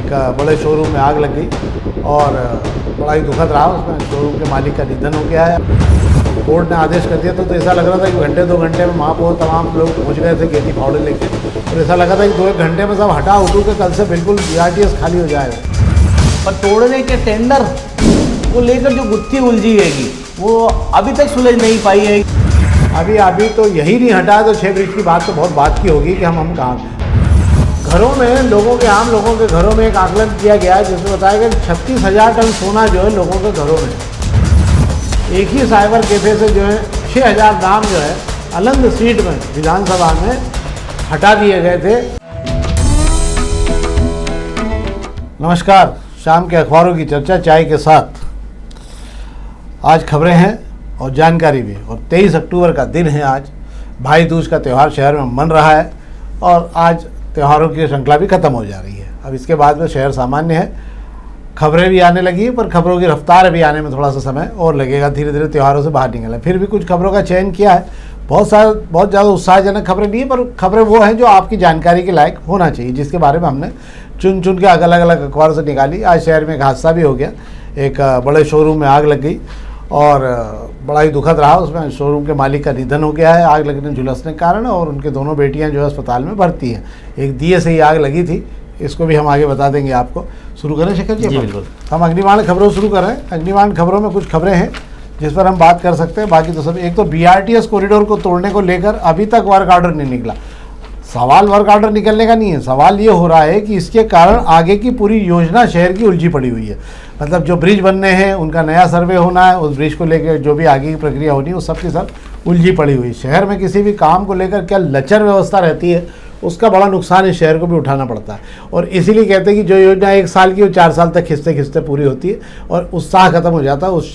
एक बड़े शोरूम में आग लग गई और बड़ा ही दुखद रहा। उसमें शोरूम के मालिक का निधन हो गया है। कोर्ट ने आदेश कर दिया तो ऐसा लग रहा था कि घंटे 2 घंटे में महापौर तमाम लोग पहुंच गए थे गेती फावड़े लेके, और ऐसा लगा था कि 2-1 घंटे में सब हटा उठू के कल से बिल्कुल BRTS खाली हो जाएगा। पर तोड़ने के टेंडर को लेकर जो गुत्थी उलझी हैगी वो अभी तक सुलझ नहीं पाई है। अभी तो यही नहीं हटा तो 6 ब्रिज की बात तो बहुत बात की होगी कि हम कहाँ घरों में लोगों के आम लोगों के घरों में एक आकलन किया गया है जिसमें बताया गया 36,000 टन सोना जो है लोगों के घरों में, एक ही साइबर कैफे से जो है 6,000 नाम जो है अलंग सीट में विधानसभा में हटा दिए गए थे। नमस्कार, शाम के अखबारों की चर्चा चाय के साथ। आज खबरें हैं और जानकारी भी, और 23 अक्टूबर का दिन है आज। भाई दूज का त्यौहार शहर में मन रहा है और आज त्योहारों की श्रृंखला भी खत्म हो जा रही है। अब इसके बाद में शहर सामान्य है, खबरें भी आने लगी है, पर खबरों की रफ्तार भी आने में थोड़ा सा समय और लगेगा। धीरे धीरे त्योहारों से बाहर निकले। फिर भी कुछ खबरों का चयन किया है। बहुत ज़्यादा उत्साहजनक खबरें नहीं है, पर खबरें वो हैं जो आपकी जानकारी के लायक होना चाहिए, जिसके बारे में हमने चुन चुन के अलग अलग अखबारों से निकाली। आज शहर में एक हादसा भी हो गया। एक बड़े शोरूम में आग लग गई और बड़ा ही दुखद रहा। उसमें शोरूम के मालिक का निधन हो गया है आग लगने झुलसने के कारण, और उनके दोनों बेटियां जो है अस्पताल में भर्ती हैं। एक दिए से ही आग लगी थी, इसको भी हम आगे बता देंगे आपको। शुरू करें शेखर जी? बिल्कुल। हम अग्निबाण खबरों शुरू कर रहे हैं। अग्निबाण खबरों में कुछ खबरें हैं जिस पर हम बात कर सकते हैं, बाकी तो सब। एक तो BRTS कॉरिडोर को तोड़ने को लेकर अभी तक वर्क ऑर्डर नहीं निकला। सवाल वर्क ऑर्डर निकलने का नहीं है, सवाल ये हो रहा है कि इसके कारण आगे की पूरी योजना शहर की उलझी पड़ी हुई है। मतलब जो ब्रिज बनने हैं उनका नया सर्वे होना है, उस ब्रिज को लेकर जो भी आगे की प्रक्रिया होनी है वो सब की सब उलझी पड़ी हुई। शहर में किसी भी काम को लेकर क्या लचर व्यवस्था रहती है, उसका बड़ा नुकसान इस शहर को भी उठाना पड़ता है। और इसीलिए कहते हैं कि जो योजना 1 साल की वो 4 साल तक खिंचते खिंचते पूरी होती है और उत्साह खत्म हो जाता है उस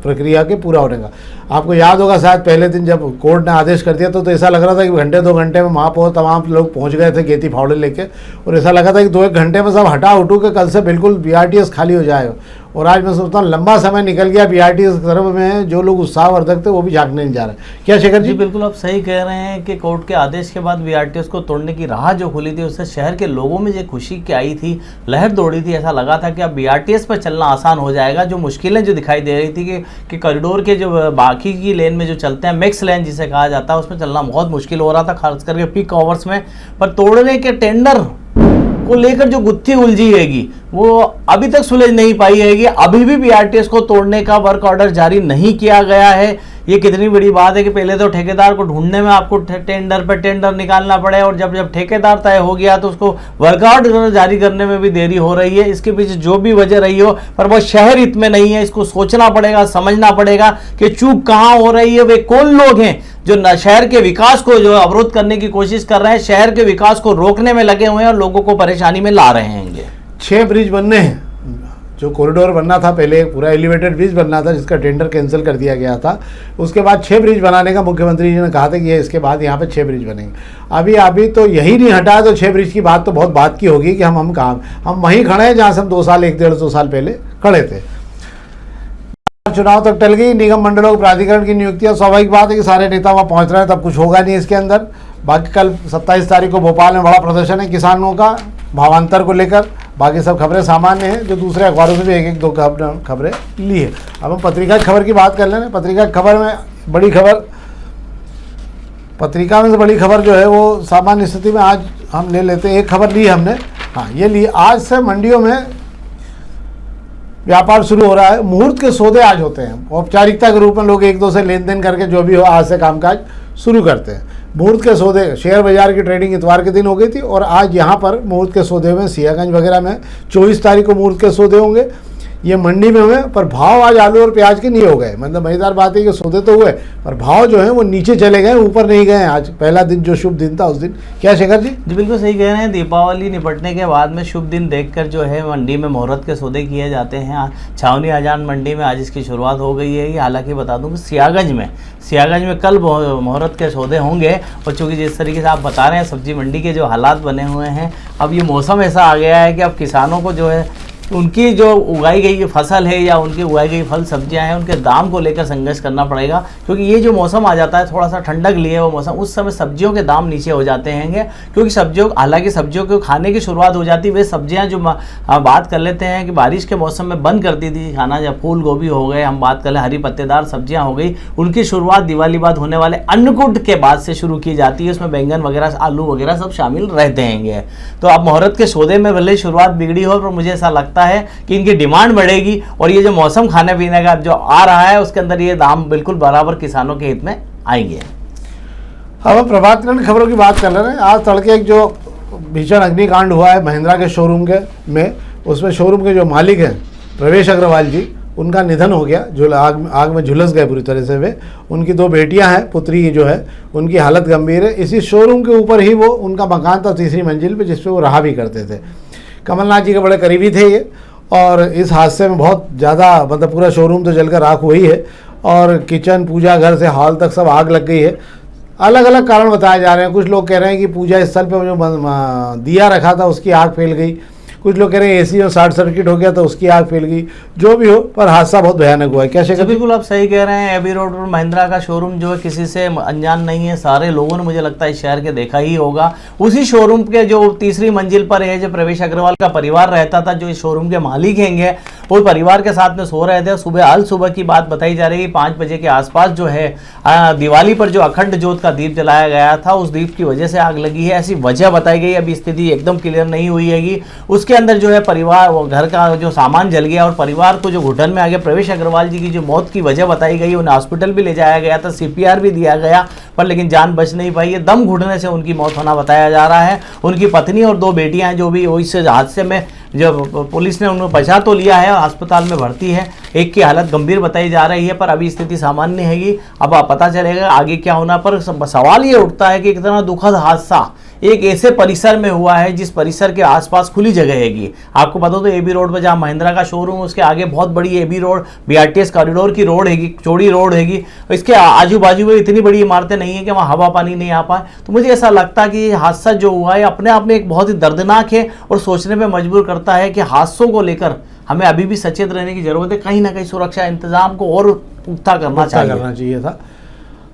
प्रक्रिया के पूरा होने का। आपको याद होगा शायद पहले दिन जब कोर्ट ने आदेश कर दिया तो ऐसा लग रहा था कि घंटे 2 घंटे में महापौर तमाम लोग पहुंच गए थे गेती फावड़े लेके, और ऐसा लगा था कि 2-1 घंटे में सब हटा उठू के कल से बिल्कुल BRTS खाली हो जाएगा। और आज मैं सोचता हूँ लंबा समय निकल गया BRTS की तरफ में, जो लोग उत्साहवर्धक थे वो भी झांकने नहीं जा रहे। क्या शेखर जी? बिल्कुल आप सही कह रहे हैं कि कोर्ट के आदेश के बाद BRTS को तोड़ने की राह जो खुली थी उससे शहर के लोगों में जो खुशी की आई थी, लहर दौड़ी थी। ऐसा लगा था कि अब BRTS पर चलना आसान हो जाएगा। जो मुश्किलें जो दिखाई दे रही थी कि कॉरिडोर के जो बाकी की लेन में जो चलते हैं, मिक्स लेन जिसे कहा जाता है, उसमें चलना बहुत मुश्किल हो रहा था, खास करके पीक आवर्स में। पर तोड़ने के टेंडर को लेकर जो गुत्थी उलझी हैगी वो अभी तक सुलझ नहीं पाई हैगी। अभी भी BRTS को तोड़ने का वर्क ऑर्डर जारी नहीं किया गया है। ये कितनी बड़ी बात है कि पहले तो ठेकेदार को ढूंढने में आपको टेंडर पे टेंडर निकालना पड़े, और जब ठेकेदार तय हो गया तो उसको वर्क ऑर्डर जारी करने में भी देरी हो रही है। इसके पीछे जो भी वजह रही हो, पर वो शहर हित में नहीं है। इसको सोचना पड़ेगा, समझना पड़ेगा कि चूक कहाँ हो रही है, वे कौन लोग हैं जो शहर के विकास को जो अवरोध करने की कोशिश कर रहे हैं, शहर के विकास को रोकने में लगे हुए हैं और लोगों को परेशानी में ला रहे हैं। 6 ब्रिज बनने हैं। जो कॉरिडोर बनना था, पहले पूरा एलिवेटेड ब्रिज बनना था जिसका टेंडर कैंसिल कर दिया गया था। उसके बाद 6 ब्रिज बनाने का मुख्यमंत्री जी ने कहा था कि ये इसके बाद यहाँ पे 6 ब्रिज बनेंगे। अभी तो यही नहीं हटा तो 6 ब्रिज की बात तो बहुत बात की होगी कि हम कहाँ, हम वहीं खड़े हैं जहाँ से हम 1-1.5-2 साल पहले खड़े थे। चुनाव तक टल गई। निगम मंडलों के प्राधिकरण की नियुक्तियां, स्वाभाविक बात है कि सारे नेता वहाँ पहुँच रहे हैं, तब कुछ होगा नहीं इसके अंदर। बाकी कल 27 तारीख को भोपाल में बड़ा प्रदर्शन है किसानों का भावांतर को लेकर। बाकी सब खबरें सामान्य हैं, जो दूसरे अखबारों से भी 1-2 खबरें ली है। अब हम पत्रिका की खबर की बात कर लें। पत्रिका की खबर में बड़ी खबर, पत्रिका में से बड़ी खबर जो है वो सामान्य स्थिति में आज हम ले लेते हैं। एक खबर ली हमने, हाँ ये ली, आज से मंडियों में व्यापार शुरू हो रहा है। मुहूर्त के सौदे आज होते हैं। औपचारिकता के रूप में लोग 1-2 से लेन देन करके जो भी हो आज से कामकाज शुरू करते हैं। मुहूर्त के सौदे, शेयर बाजार की ट्रेडिंग इतवार के दिन हो गई थी, और आज यहाँ पर मुहूर्त के सौदे में सियागंज वगैरह में 24 तारीख को मुहूर्त के सौदे होंगे। ये मंडी में हुए, पर भाव आज आलू और प्याज के नहीं हो गए। मतलब मजेदार बात है कि सौदे तो हुए पर भाव जो है वो नीचे चले गए, ऊपर नहीं गए। आज पहला दिन जो शुभ दिन था उस दिन। क्या शेखर जी? जी बिल्कुल सही कह रहे हैं। दीपावली निपटने के बाद में शुभ दिन देखकर जो है मंडी में मुहूर्त के सौदे किए जाते हैं। छावनी आजान मंडी में आज इसकी शुरुआत हो गई है। हालांकि बता दूं कि सियागंज में कल मुहूर्त के सौदे होंगे। और चूँकि जिस तरीके से आप बता रहे हैं सब्जी मंडी के जो हालात बने हुए हैं, अब ये मौसम ऐसा आ गया है कि अब किसानों को जो है उनकी जो उगाई गई फसल है या उनकी उगाई गई फल सब्जियां हैं, उनके दाम को लेकर संघर्ष करना पड़ेगा, क्योंकि ये जो मौसम आ जाता है थोड़ा सा ठंडक लिए वो मौसम, उस समय सब्जियों के दाम नीचे हो जाते हैं, क्योंकि सब्जियों, हालांकि सब्जियों को खाने की शुरुआत हो जाती है, वे सब्जियां जो बात कर लेते हैं कि बारिश के मौसम में बंद करती थी खाना, जब फूल गोभी हो गए, हम बात कर लें हरी पत्तेदार सब्जियां हो गई, उनकी शुरुआत दिवाली बाद होने वाले अन्नकूट के बाद से शुरू की जाती है। उसमें बैंगन वगैरह, आलू वगैरह सब शामिल रहते हैं। तो अब मुहूर्त के सौदे में भले शुरुआत बिगड़ी हो, पर मुझे ऐसा लगता है कि इनकी डिमांड बढ़ेगी और ये जो मौसम खाने पीने का जो आ रहा है उसके अंदर ये दाम बिल्कुल बराबर किसानों के हित में आएंगे। अब हम प्रभात खंड खबरों की बात कर रहे हैं। आज तड़के एक जो भीषण अग्निकांड हुआ है महिंद्रा के शोरूम के में, उसमें शोरूम के जो मालिक हैं प्रवेश अग्रवाल जी, उनका निधन हो गया, जो आग में झुलस गए पूरी तरह से वे। उनकी 2 बेटियां हैं, पुत्री जो है उनकी हालत गंभीर है। इसी शोरूम के ऊपर ही वो उनका मकान था 3री मंजिल पे, जिस पे वो रहा भी करते थे। कमलनाथ जी के बड़े करीबी थे ये, और इस हादसे में बहुत ज़्यादा, मतलब पूरा शोरूम तो जलकर राख हुई है, और किचन, पूजा घर से हॉल तक सब आग लग गई है। अलग अलग कारण बताए जा रहे हैं। कुछ लोग कह रहे हैं कि पूजा स्थल पे जो दिया रखा था उसकी आग फैल गई, कुछ लोग कह रहे हैं एसी में शॉर्ट सर्किट हो गया तो उसकी आग फैल गई। जो भी हो, पर हादसा बहुत भयानक हुआ है। क्या शेखर? बिल्कुल आप सही कह रहे हैं। एबी रोड पर महिंद्रा का शोरूम जो है किसी से अनजान नहीं है, सारे लोगों ने मुझे लगता है इस शहर के देखा ही होगा। उसी शोरूम के जो 3री मंजिल पर है, जो प्रवेश अग्रवाल का परिवार रहता था, जो इस शोरूम के मालिक हैं, वो परिवार के साथ में सो रहे थे। सुबह की बात बताई जा रही है, 5 बजे के आसपास जो है दिवाली पर जो अखंड ज्योत का दीप जलाया गया था, उस दीप की वजह से आग लगी है, ऐसी वजह बताई गई। अभी स्थिति एकदम क्लियर नहीं हुई है। उसके अंदर जो है परिवार, घर का जो सामान जल गया और परिवार को जो घुटन में आ गया। प्रवेश अग्रवाल जी की जो मौत की वजह बताई गई, उन्हें हॉस्पिटल भी ले जाया गया था, CPR भी दिया गया, पर लेकिन जान बच नहीं पाई है। दम घुटने से उनकी मौत होना बताया जा रहा है। उनकी पत्नी और 2 बेटियां जो भी इस हादसे में, जो पुलिस ने उन्हें बचा तो लिया है, अस्पताल में भर्ती है। एक की हालत गंभीर बताई जा रही है, पर अभी स्थिति सामान्य हैगी। अब पता चलेगा आगे क्या होना। पर सवाल ये उठता है कि कितना दुखद हादसा एक ऐसे परिसर में हुआ है जिस परिसर के आसपास खुली जगह हैगी। आपको पता तो एबी रोड पर जहाँ महिंद्रा का शोरूम, उसके आगे बहुत बड़ी एबी रोड, BRTS कॉरिडोर की रोड हैगी, चौड़ी रोड हैगी। इसके आजू बाजू में इतनी बड़ी इमारतें नहीं है कि वहाँ हवा पानी नहीं आ पाए। तो मुझे ऐसा लगता है कि ये हादसा जो हुआ है अपने आप में एक बहुत ही दर्दनाक है और सोचने पर मजबूर करता है कि हादसों को लेकर हमें अभी भी सचेत रहने की जरूरत है। कहीं ना कहीं सुरक्षा इंतजाम को और पुख्ता करना चाहिए था।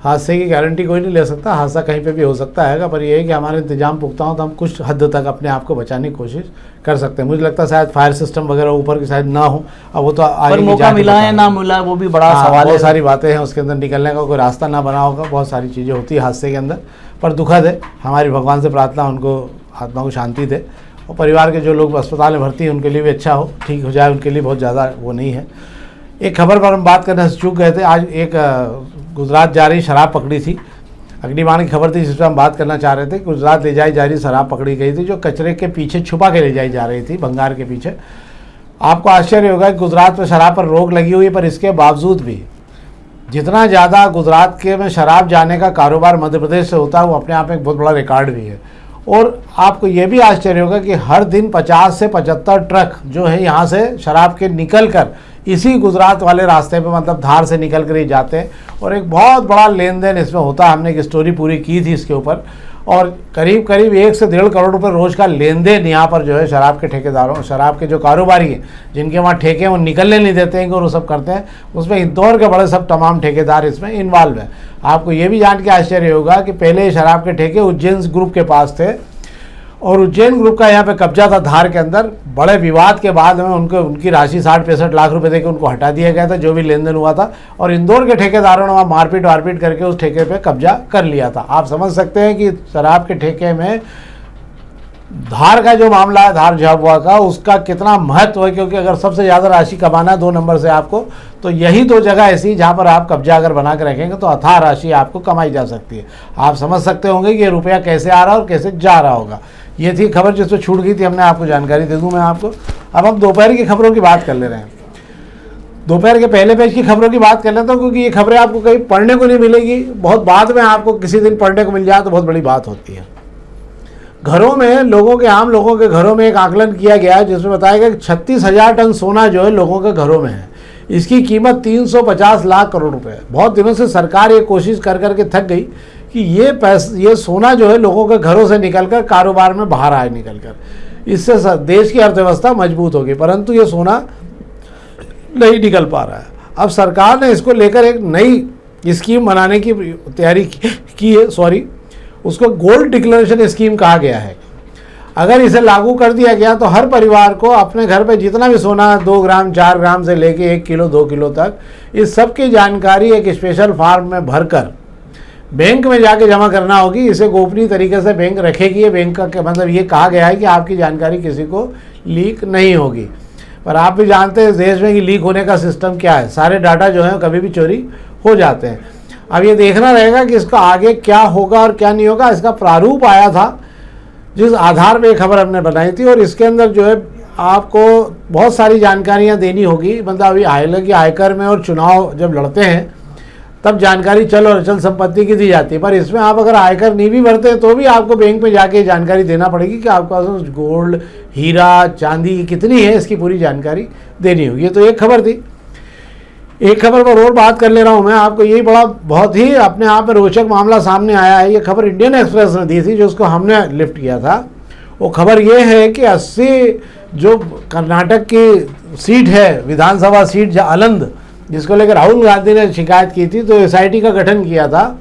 हादसे की गारंटी कोई नहीं ले सकता, हादसा कहीं पे भी हो सकता है, पर यह है कि हमारे इंतजाम पुख्ता हो तो हम कुछ हद तक अपने आप को बचाने की कोशिश कर सकते हैं। मुझे लगता है शायद फायर सिस्टम वगैरह ऊपर की शायद ना हो, अब वो तो आगे मौका मिला है ना मिला वो भी बड़ा सवाल है। बहुत सारी बातें हैं, उसके अंदर निकलने का कोई रास्ता ना बना होगा, बहुत सारी चीज़ें होती है हादसे के अंदर। पर दुखद है, हमारी भगवान से प्रार्थना उनको आत्मा को शांति दे, और परिवार के जो लोग अस्पताल में भर्ती हैं उनके लिए भी अच्छा हो, ठीक हो जाए, उनके लिए बहुत ज़्यादा वो नहीं है। एक खबर पर हम बात करने से चूक गए थे। आज एक गुजरात जा रही शराब पकड़ी थी, अग्निबाण की खबर थी जिस पर हम बात करना चाह रहे थे। गुजरात ले जाई जा रही शराब पकड़ी गई थी, जो कचरे के पीछे छुपा के ले जाई जा रही थी, भंगार के पीछे। आपको आश्चर्य होगा कि गुजरात में शराब पर रोक लगी हुई है, पर इसके बावजूद भी जितना ज़्यादा गुजरात के में शराब जाने का कारोबार मध्य प्रदेश से होता है, वो अपने आप में एक बहुत बड़ा रिकॉर्ड भी है। और आपको ये भी आश्चर्य होगा कि हर दिन 50 से 75 ट्रक जो है यहाँ से शराब के निकल कर इसी गुजरात वाले रास्ते पे, मतलब धार से निकल कर ही जाते हैं, और एक बहुत बड़ा लेन देन इसमें होता है। हमने एक स्टोरी पूरी की थी इसके ऊपर, और करीब करीब 1 से 1.5 करोड़ रुपए रोज़ का लेन देन यहाँ पर जो है शराब के ठेकेदारों, शराब के जो कारोबारी हैं, जिनके वहाँ ठेके हैं, वो निकलने नहीं देते हैं, और वो सब करते हैं। उसमें इंदौर के बड़े सब तमाम ठेकेदार इसमें इन्वॉल्व हैं। आपको ये भी जान के आश्चर्य होगा कि पहले शराब के ठेके उज्जैन ग्रुप के पास थे, और उज्जैन ग्रुप का यहाँ पे कब्जा था धार के अंदर। बड़े विवाद के बाद में उनकी राशि 60-65 लाख रुपए देकर उनको हटा दिया गया था, जो भी लेन देन हुआ था, और इंदौर के ठेकेदारों ने वहाँ मारपीट वारपीट करके उस ठेके पे कब्जा कर लिया था। आप समझ सकते हैं कि शराब के ठेके में धार का जो मामला है, धार झाबुआ का, उसका कितना महत्व है। क्योंकि अगर सबसे ज़्यादा राशि कमाना है 2 नंबर से आपको, तो यही 2 जगह ऐसी जहाँ पर आप कब्जा अगर बना के रखेंगे तो अथाह राशि आपको कमाई जा सकती है। आप समझ सकते होंगे कि ये रुपया कैसे आ रहा है और कैसे जा रहा होगा। ये थी खबर जिस पर छूट गई थी, हमने आपको जानकारी दे दूं मैं आपको। अब हम दोपहर की खबरों की बात कर ले रहे हैं। दोपहर के पहले पेज की खबरों की बात कर लेता हूँ, क्योंकि ये खबरें आपको कहीं पढ़ने को नहीं मिलेगी, बहुत बाद में आपको किसी दिन पढ़ने को मिल जाए तो बहुत बड़ी बात होती है। घरों में लोगों के, आम लोगों के घरों में एक आकलन किया गया है जिसमें बताया गया कि 36,000 टन सोना जो है लोगों के घरों में है। इसकी कीमत 350 लाख करोड़ रुपए है। बहुत दिनों से सरकार ये कोशिश कर करके थक गई कि ये सोना जो है लोगों के घरों से निकलकर कारोबार में बाहर आए निकलकर, इससे देश की अर्थव्यवस्था मजबूत होगी, परंतु ये सोना नहीं निकल पा रहा है। अब सरकार ने इसको लेकर एक नई स्कीम बनाने की तैयारी की है, उसको गोल्ड डिक्लेरेशन स्कीम कहा गया है। अगर इसे लागू कर दिया गया तो हर परिवार को अपने घर पे जितना भी सोना 2 ग्राम 4 ग्राम से लेके 1 किलो 2 किलो तक, इस सब की जानकारी एक स्पेशल फॉर्म में भरकर बैंक में जाके जमा करना होगी। इसे गोपनीय तरीके से बैंक रखेगी। ये बैंक का मतलब ये कहा गया है कि आपकी जानकारी किसी को लीक नहीं होगी। पर आप भी जानते हैं इस देश में कि लीक होने का सिस्टम क्या है, सारे डाटा जो है कभी भी चोरी हो जाते हैं। अब ये देखना रहेगा कि इसका आगे क्या होगा और क्या नहीं होगा। इसका प्रारूप आया था जिस आधार पे खबर हमने बनाई थी, और इसके अंदर जो है आपको बहुत सारी जानकारियां देनी होगी। मतलब अभी हालांकि आयकर में और चुनाव जब लड़ते हैं तब जानकारी चल और अचल संपत्ति की दी जाती है, पर इसमें आप अगर आयकर नहीं भी भरते हैं तो भी आपको बैंक में जाके जानकारी देना पड़ेगी कि आपके पास गोल्ड, हीरा, चांदी कितनी है, इसकी पूरी जानकारी देनी होगी। तो एक खबर थी। एक खबर पर और बात कर ले रहा हूँ मैं आपको। यही बहुत ही अपने आप में रोचक मामला सामने आया है। ये खबर इंडियन एक्सप्रेस ने दी थी, जो उसको हमने लिफ्ट किया था। वो खबर ये है कि 80 जो कर्नाटक की सीट है, विधानसभा सीट अलंद, जिसको लेकर राहुल गांधी ने शिकायत की थी, तो एसआईटी का गठन किया था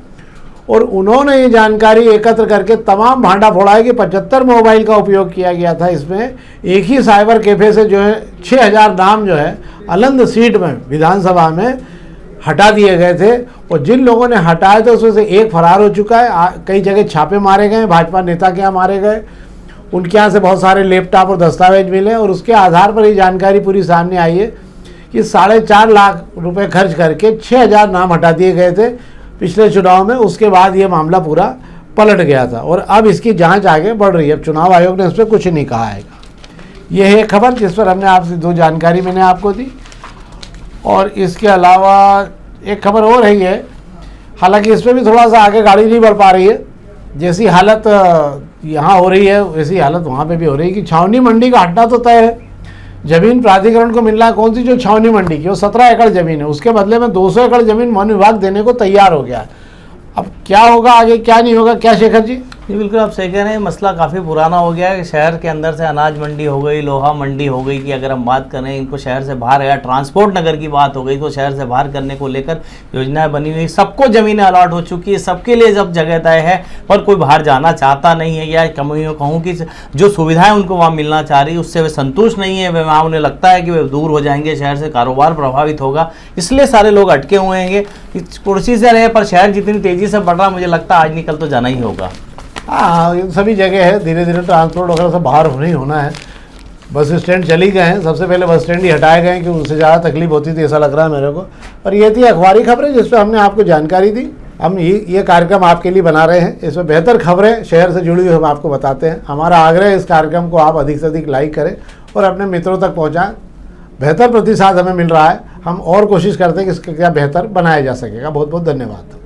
और उन्होंने ये जानकारी एकत्र करके तमाम भांडा फोड़ा है कि 75 मोबाइल का उपयोग किया गया था। इसमें एक ही साइबर कैफे से जो है 6000 नाम जो है अलंद सीट में विधानसभा में हटा दिए गए थे, और जिन लोगों ने हटाए थे उसमें से एक फरार हो चुका है। कई जगह छापे मारे गए, भाजपा नेता के यहाँ मारे गए, उनके यहाँ से बहुत सारे लैपटॉप और दस्तावेज मिले, और उसके आधार पर ये जानकारी पूरी सामने आई है कि 4.5 लाख रुपए खर्च करके 6000 नाम हटा दिए गए थे पिछले चुनाव में। उसके बाद ये मामला पूरा पलट गया था और अब इसकी जांच आगे बढ़ रही है। अब चुनाव आयोग ने इस पर कुछ नहीं कहा है। ये है खबर जिस पर हमने आपसे 2 जानकारी मैंने आपको दी। और इसके अलावा एक खबर और है, हालांकि इस पर भी थोड़ा सा आगे गाड़ी नहीं बढ़ पा रही है। जैसी हालत यहाँ हो रही है वैसी हालत वहाँ पे भी हो रही है कि छावनी मंडी का हट्टा तो तय है। जमीन प्राधिकरण को मिलना है कौन सी, जो छावनी मंडी की, वो 17 एकड़ जमीन है। उसके बदले में 200 एकड़ जमीन वन विभाग देने को तैयार हो गया है। अब क्या होगा आगे, क्या नहीं होगा, क्या शेखर जी? जी बिल्कुल आप सही कह रहे हैं। मसला काफ़ी पुराना हो गया है। शहर के अंदर से अनाज मंडी हो गई, लोहा मंडी हो गई, कि अगर हम बात करें इनको शहर से बाहर, या ट्रांसपोर्ट नगर की बात हो गई, तो शहर से बाहर करने को लेकर योजनाएं बनी हुई, सबको ज़मीनें अलॉट हो चुकी है, सबके लिए जब जगह तय है, पर कोई बाहर जाना चाहता नहीं है, या कहूँ कि जो सुविधाएँ उनको वहाँ मिलना चाह रही उससे वे संतुष्ट नहीं है। वहाँ उन्हें लगता है कि वे दूर हो जाएंगे शहर से, कारोबार प्रभावित होगा, इसलिए सारे लोग अटके हुए हैं। कुर्सी से रहे, पर शहर जितनी तेज़ी से बढ़ रहा, मुझे लगता है आज निकल तो जाना ही होगा। हाँ, ये सभी जगह है। धीरे धीरे ट्रांसपोर्ट वगैरह से बाहर नहीं होना है। बस स्टैंड चली गए हैं, सबसे पहले बस स्टैंड ही हटाए गए हैं, क्योंकि उनसे ज़्यादा तकलीफ होती थी, ऐसा लग रहा है मेरे को। और ये थी अखबारी खबरें जिस पर हमने आपको जानकारी दी। हम ये कार्यक्रम आपके लिए बना रहे हैं। इसमें बेहतर खबरें शहर से जुड़ी हुई हम आपको बताते हैं। हमारा आग्रह है इस कार्यक्रम को आप अधिक से अधिक लाइक करें और अपने मित्रों तक पहुँचाएँ। बेहतर प्रतिसाद हमें मिल रहा है। हम और कोशिश करते हैं कि इसका क्या बेहतर बनाया जा सकेगा। बहुत बहुत धन्यवाद।